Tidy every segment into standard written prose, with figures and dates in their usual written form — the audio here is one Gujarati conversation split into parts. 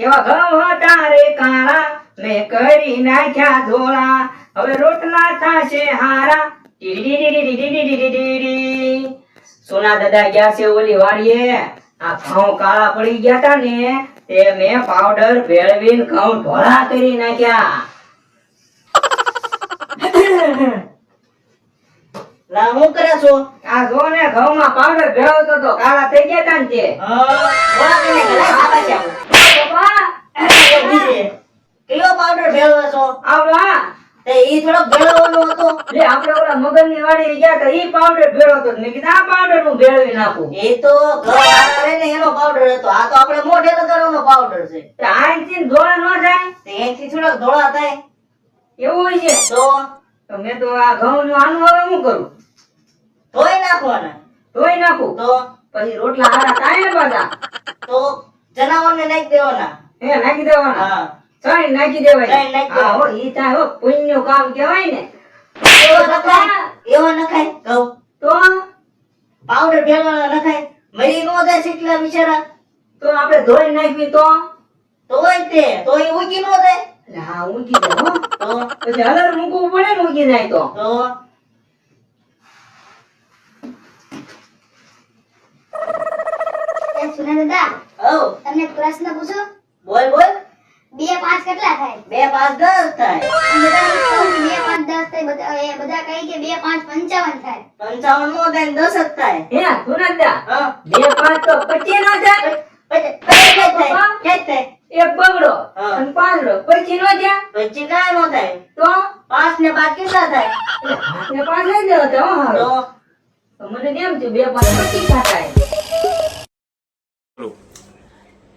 કેવા ઘઉં હતા રે કાળા મેં કરી નાખ્યા ધોળા હવે રોટલા થાશે હારા ટીડીડીડીડીડીડીડીડી. સોના દાદા ગયા છે ઓલી વાડીએ આ ઘઉં કાળા પડી ગયા તા ને તે મેં પાવડર ભેળવીને ઘઉં ધોળા કરી નાખ્યા. લા હું કરે છો? આ જો ને ઘઉંમાં પાવડર ભેળવતો તો કાળા થઈ ગયા તા ને તે. બોલા કને ઘરે સાબા છે પપ્પા કયો પાવડર ભેળવો છો? આવડા તે ઈ થોડો ભેળવવાનો હતો. લે આપણે ઓલા મગનની વાડીએ ગયા તા ઈ પાવડર ભેળવતો તો મેં કીધું આ પાવડર હું ભેળવી નાખું. એ તો ઘર વાળા રે ને એનો પાવડર હતો. આ તો આપણે મોઢે લગાડવાનો પાવડર છે. તે આઈથી ધોળા ન જાય તે એથી થોડા ધોળા થાય એવું હોય છે. તો તો મેં તો આ ઘઉંનું આનું હવે શું કરું? ધોઈ નાખવાના. ધોઈ નાખું તો પછી રોટલા હારા થાય ને પાછા તો જનાવરને નાખી દેવાના. એ નાખી દેવાના. હા ચાઈ નાખી દેવાય. ચાઈ નાખી હા હો ઈ થાય હો પુણ્યનું કામ કહેવાય ને. એવો નખાય એવો નખાય ઘઉં તો પાવડર ભેળવાનો નખાય. મરી નો જાય શીતલા બિચારા. તો આપણે ધોઈ નાખવી તો તોય તે તોય ઉગી નો જાય. એટલે હા ઊંઘી જાય હો. તો પછી હલર મૂકવું પડે ને ઊંઘી જાય તો. સુના દાદા ઓ તમને એક પ્રશ્ન પૂછો બોલ બોલ. 2 5 કેટલા થાય? 2 5 10 થાય. બધા કહું 2 5 10 થાય બધા કહે કે 2 5 55 થાય 55 નો થાય ને 10 જ થાય. હે સુનંદા હા 2 5 તો 25 નો થાય. એક બગડો હા. અને પાંદડો પછી નો જાય પછી કાંઈ નો થાય. તો 5 ને 5 કેટલા થાય? હાથને પાંચ લઈ દેવો તો હો હારો. તો તો મને કેમ થયું 2 5 25 થાય.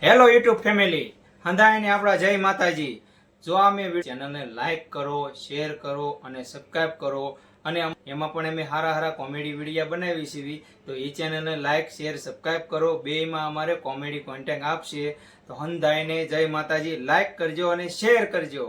હેલો યુટ્યુબ ફેમિલી, હંધાઈને આપણા જય માતાજી. જો અમે ચેનલને લાઈક કરો, શેર કરો અને સબસ્ક્રાઇબ કરો અને એમાં પણ અમે હારા હારા કોમેડી વિડીયો બનાવી છીએ તો એ ચેનલને લાઈક શેર સબસ્ક્રાઇબ કરો. બેયમાં અમારે કોમેડી કોન્ટેન્ટ આપશે તો હંધાઈને જય માતાજી લાઈક કરજો અને શેર કરજો.